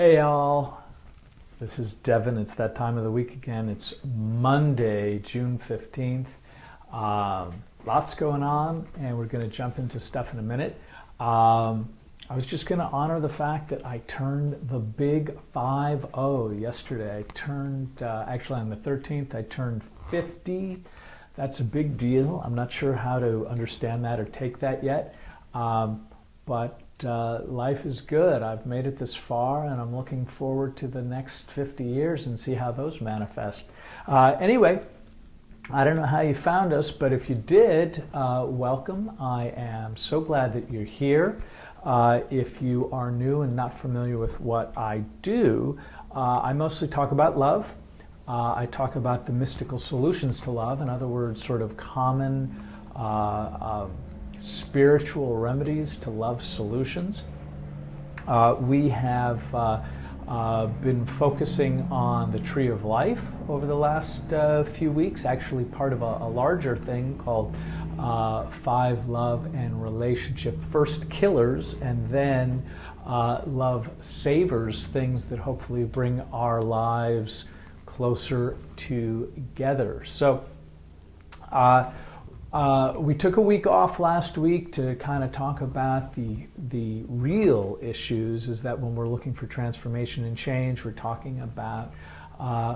Hey y'all, this is Devin. It's that time of the week again. It's Monday, June 15th. Lots going on, and we're going to jump into stuff in a minute. I was just going to honor the fact that I turned the big 5-0 yesterday. I turned, actually on the 13th, I turned 50. That's a big deal. I'm not sure how to understand that or take that yet, but life is good. I've made it this far, and I'm looking forward to the next 50 years and see how those manifest. Anyway, I don't know how you found us, but if you did, welcome. I am so glad that you're here. If you are new and not familiar with what I do, I mostly talk about love. I talk about the mystical solutions to love, in other words, sort of common spiritual remedies to love solutions. We have been focusing on the tree of life over the last few weeks, actually part of a larger thing called 5 love and relationship first killers, and then love savers, things that hopefully bring our lives closer together. So we took a week off last week to kind of talk about the real issues, is that when we're looking for transformation and change, we're talking about,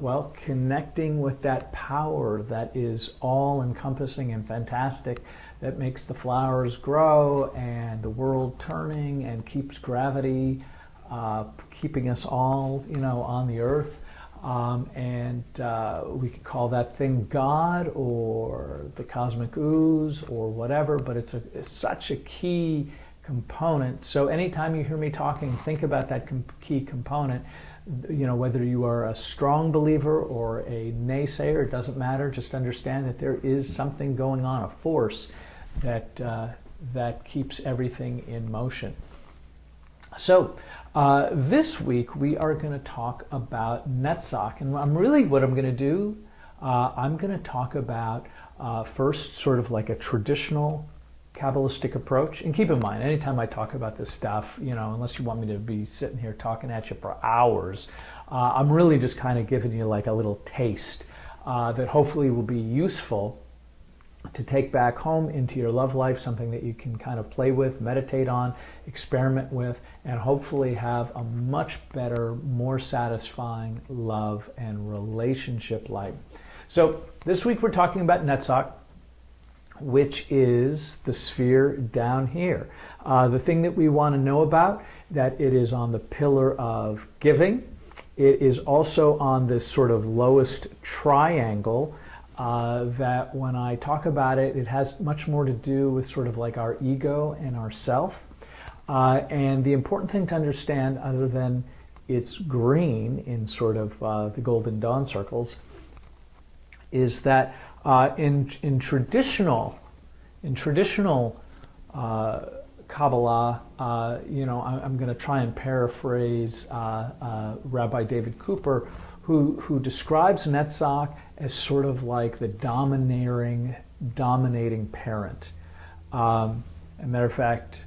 well, connecting with that power that is all-encompassing and fantastic, that makes the flowers grow and the world turning and keeps gravity, keeping us all, on the earth. We could call that thing God or the cosmic ooze or whatever, but it's such a key component. So anytime you hear me talking, think about that key component. Whether you are a strong believer or a naysayer, it doesn't matter. Just understand that there is something going on, a force that keeps everything in motion. So this week we are going to talk about Netzach, and what I'm going to do, I'm going to talk about first sort of like a traditional Kabbalistic approach. And keep in mind, anytime I talk about this stuff, unless you want me to be sitting here talking at you for hours, I'm really just kind of giving you like a little taste that hopefully will be useful to take back home into your love life, something that you can kind of play with, meditate on, experiment with, and hopefully have a much better, more satisfying love and relationship life. So this week we're talking about Netzach, which is the sphere down here. The thing that we want to know about, that it is on the pillar of giving. It is also on this sort of lowest triangle, that when I talk about it, it has much more to do with sort of like our ego and our self. And the important thing to understand, other than it's green in sort of the Golden Dawn circles, is that in traditional Kabbalah, I'm going to try and paraphrase Rabbi David Cooper, who describes Netzach as sort of like the dominating parent. As a matter of fact,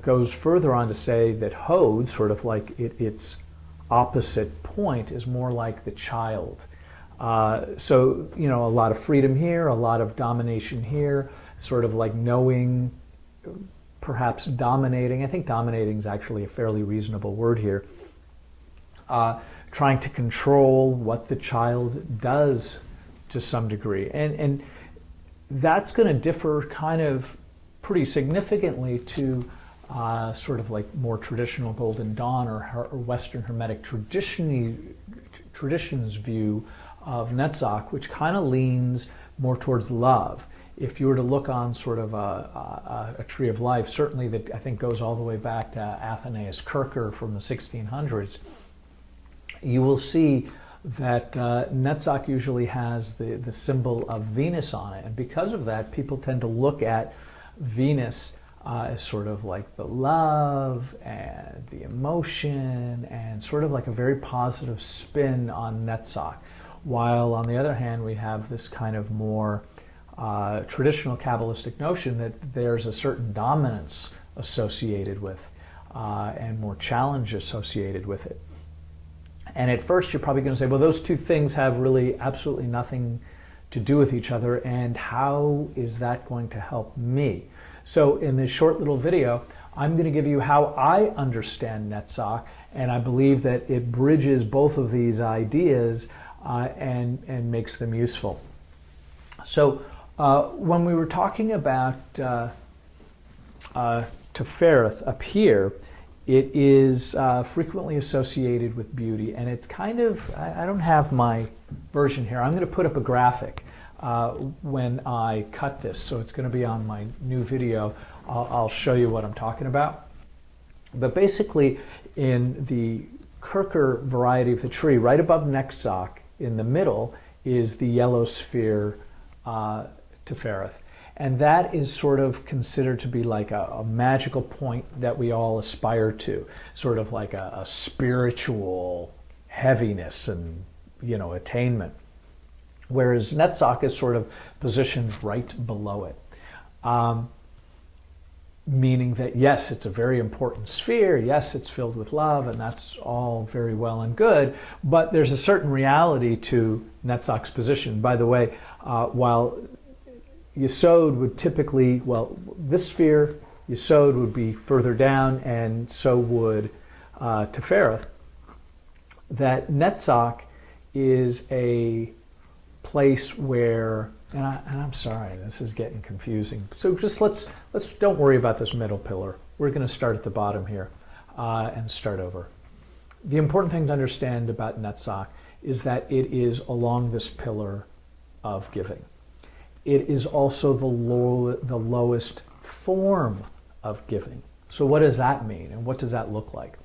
goes further on to say that Hod, sort of like its opposite point, is more like the child. So, a lot of freedom here, a lot of domination here, sort of like knowing, perhaps dominating. I think dominating is actually a fairly reasonable word here. Trying to control what the child does to some degree. And that's going to differ kind of pretty significantly to sort of like more traditional Golden Dawn or Western Hermetic tradition's view of Netzach, which kind of leans more towards love. If you were to look on sort of a tree of life, certainly that I think goes all the way back to Athanasius Kircher from the 1600s, you will see that Netzach usually has the symbol of Venus on it. And because of that, people tend to look at Venus as sort of like the love and the emotion and sort of like a very positive spin on Netzach. While on the other hand, we have this kind of more traditional Kabbalistic notion that there's a certain dominance associated with and more challenge associated with it. And at first you're probably going to say, well, those two things have really absolutely nothing to do with each other, and how is that going to help me? So in this short little video, I'm going to give you how I understand Netzach, and I believe that it bridges both of these ideas and makes them useful. So when we were talking about Tefereth up here, it is frequently associated with beauty, and it's kind of, I don't have my version here. I'm going to put up a graphic when I cut this, so it's going to be on my new video. I'll show you what I'm talking about. But basically, in the Kirker variety of the tree, right above Netzach, in the middle, is the yellow sphere Tefereth. And that is sort of considered to be like a magical point that we all aspire to, sort of like a spiritual heaviness and, you know, attainment. Whereas Netzach is sort of positioned right below it. Meaning that, yes, it's a very important sphere, yes, it's filled with love, and that's all very well and good, but there's a certain reality to Netzach's position. By the way, while Yesod would typically, well, this sphere, Yesod would be further down, and so would Tefereth, that Netzach is a place where, and I'm sorry, this is getting confusing. So just let's don't worry about this middle pillar. We're going to start at the bottom here and start over. The important thing to understand about Netzach is that it is along this pillar of giving. It is also the lowest form of giving. So what does that mean, and what does that look like?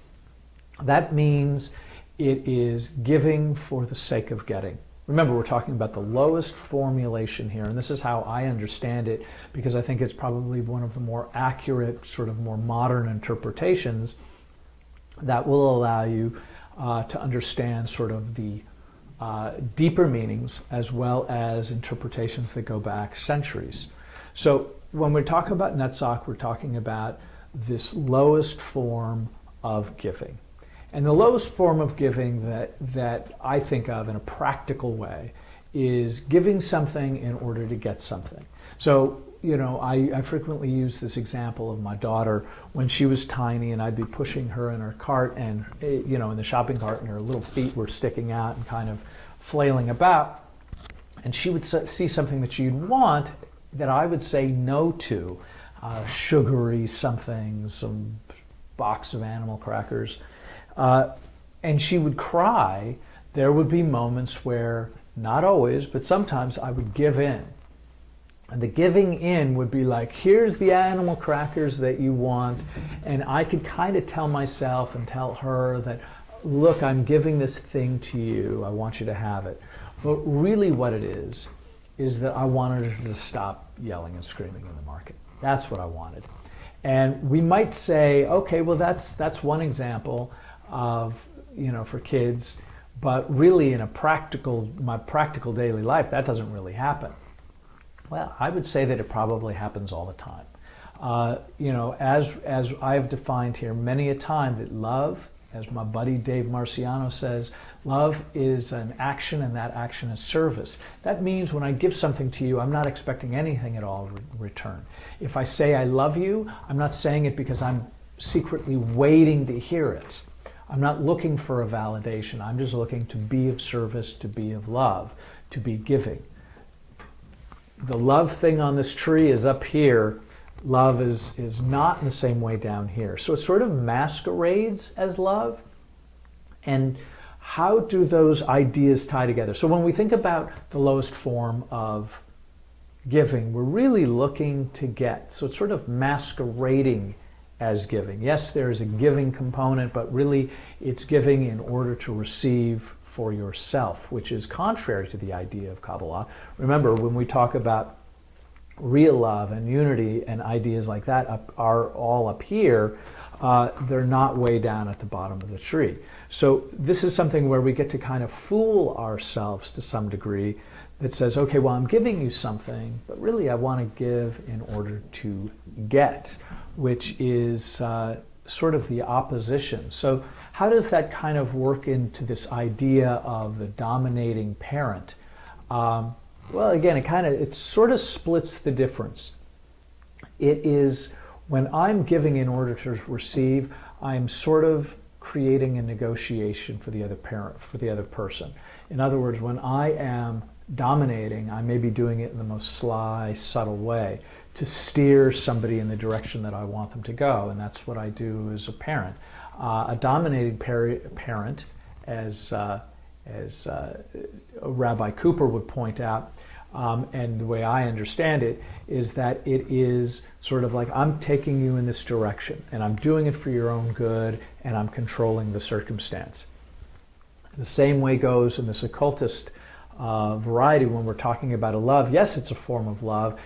That means it is giving for the sake of getting. Remember, we're talking about the lowest formulation here, and this is how I understand it, because I think it's probably one of the more accurate, sort of more modern interpretations that will allow you to understand sort of the deeper meanings, as well as interpretations that go back centuries. So when we're talking about Netzach, we're talking about this lowest form of giving. And the lowest form of giving that I think of in a practical way is giving something in order to get something. So, you know, I frequently use this example of my daughter when she was tiny, and I'd be pushing her in her cart, and, you know, in the shopping cart, and her little feet were sticking out and kind of flailing about. And she would see something that she'd want that I would say no to, sugary something, some box of animal crackers. And she would cry. There would be moments where, not always, but sometimes I would give in. And the giving in would be like, here's the animal crackers that you want. And I could kind of tell myself and tell her that, look, I'm giving this thing to you. I want you to have it. But really what it is that I wanted her to stop yelling and screaming in the market. That's what I wanted. And we might say, okay, well, that's one example of, you know, for kids, but really in my practical daily life, that doesn't really happen. Well, I would say that it probably happens all the time. You know, as I've defined here many a time, that love, as my buddy Dave Marciano says, love is an action, and that action is service. That means when I give something to you, I'm not expecting anything at all in return. If I say I love you, I'm not saying it because I'm secretly waiting to hear it. I'm not looking for a validation. I'm just looking to be of service, to be of love, to be giving. The love thing on this tree is up here. Love is not in the same way down here. So it sort of masquerades as love. And how do those ideas tie together? So when we think about the lowest form of giving, we're really looking to get. So it's sort of masquerading as giving. Yes, there's a giving component, but really it's giving in order to receive for yourself, which is contrary to the idea of Kabbalah. Remember, when we talk about real love and unity and ideas like that are all up here, they're not way down at the bottom of the tree. So this is something where we get to kind of fool ourselves to some degree, that says, okay, well, I'm giving you something, but really I want to give in order to get, which is sort of the opposition. So how does that kind of work into this idea of the dominating parent? Well, again, it sort of splits the difference. It is when I'm giving in order to receive, I'm sort of creating a negotiation for the other parent, for the other person. In other words, when I am dominating, I may be doing it in the most sly, subtle way to steer somebody in the direction that I want them to go, and that's what I do as a parent. A dominating parent, as Rabbi Cooper would point out, and the way I understand it, is that it is sort of like I'm taking you in this direction, and I'm doing it for your own good, and I'm controlling the circumstance. The same way goes in this occultist variety when we're talking about a love. Yes, it's a form of love.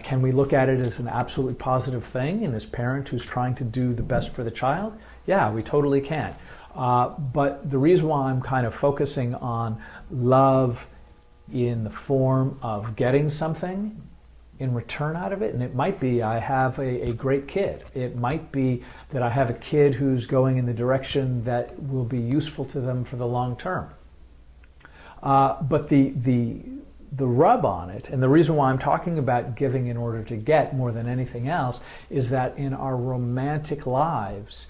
Can we look at it as an absolutely positive thing in this parent who's trying to do the best for the child? Yeah, we totally can. But the reason why I'm kind of focusing on love in the form of getting something in return out of it, and it might be I have a great kid. It might be that I have a kid who's going in the direction that will be useful to them for the long term. But the rub on it, and the reason why I'm talking about giving in order to get more than anything else, is that in our romantic lives,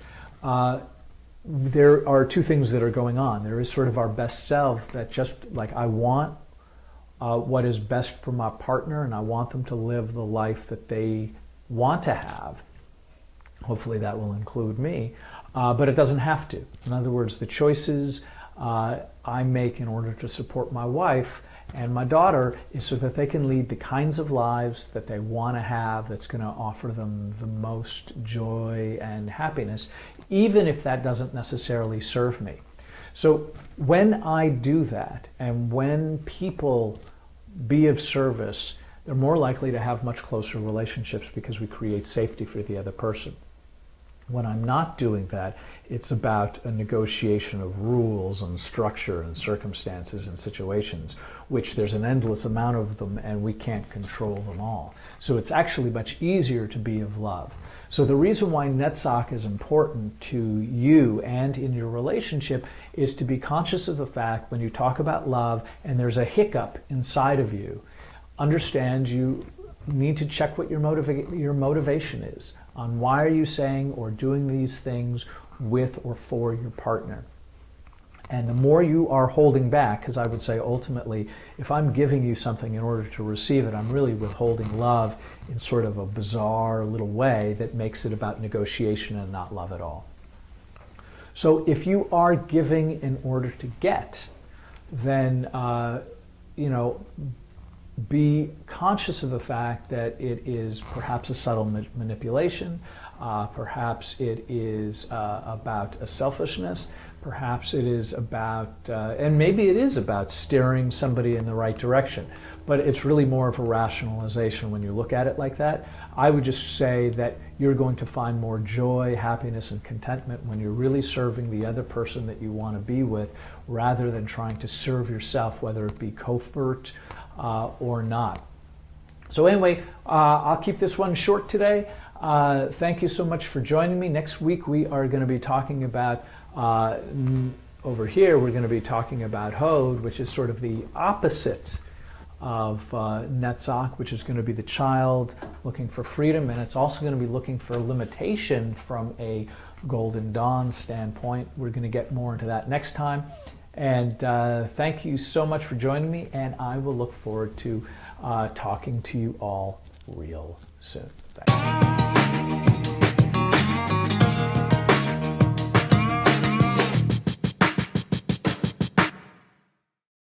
there are two things that are going on. There is sort of our best self that just like I want what is best for my partner, and I want them to live the life that they want to have. Hopefully that will include me, but it doesn't have to. In other words, the choices I make in order to support my wife and my daughter is so that they can lead the kinds of lives that they want to have, that's going to offer them the most joy and happiness, even if that doesn't necessarily serve me. So when I do that, and when people be of service, they're more likely to have much closer relationships because we create safety for the other person. When I'm not doing that, it's about a negotiation of rules and structure and circumstances and situations, which there's an endless amount of them and we can't control them all. So it's actually much easier to be of love. So the reason why Netzach is important to you and in your relationship is to be conscious of the fact when you talk about love and there's a hiccup inside of you, understand you need to check what your motivation is on why are you saying or doing these things with or for your partner. And the more you are holding back, because I would say ultimately, if I'm giving you something in order to receive it, I'm really withholding love in sort of a bizarre little way that makes it about negotiation and not love at all. So if you are giving in order to get, then, be conscious of the fact that it is perhaps a subtle manipulation, perhaps it is about a selfishness, perhaps it is about, and maybe it is about steering somebody in the right direction, but it's really more of a rationalization when you look at it like that. I would just say that you're going to find more joy, happiness, and contentment when you're really serving the other person that you want to be with, rather than trying to serve yourself, whether it be covert or not. So anyway, I'll keep this one short today. Thank you so much for joining me. Next week we are going to be talking about, over here we're going to be talking about Hod, which is sort of the opposite of Netzach, which is going to be the child looking for freedom, and it's also going to be looking for limitation from a Golden Dawn standpoint. We're going to get more into that next time. And thank you so much for joining me, and I will look forward to talking to you all real soon. Thanks.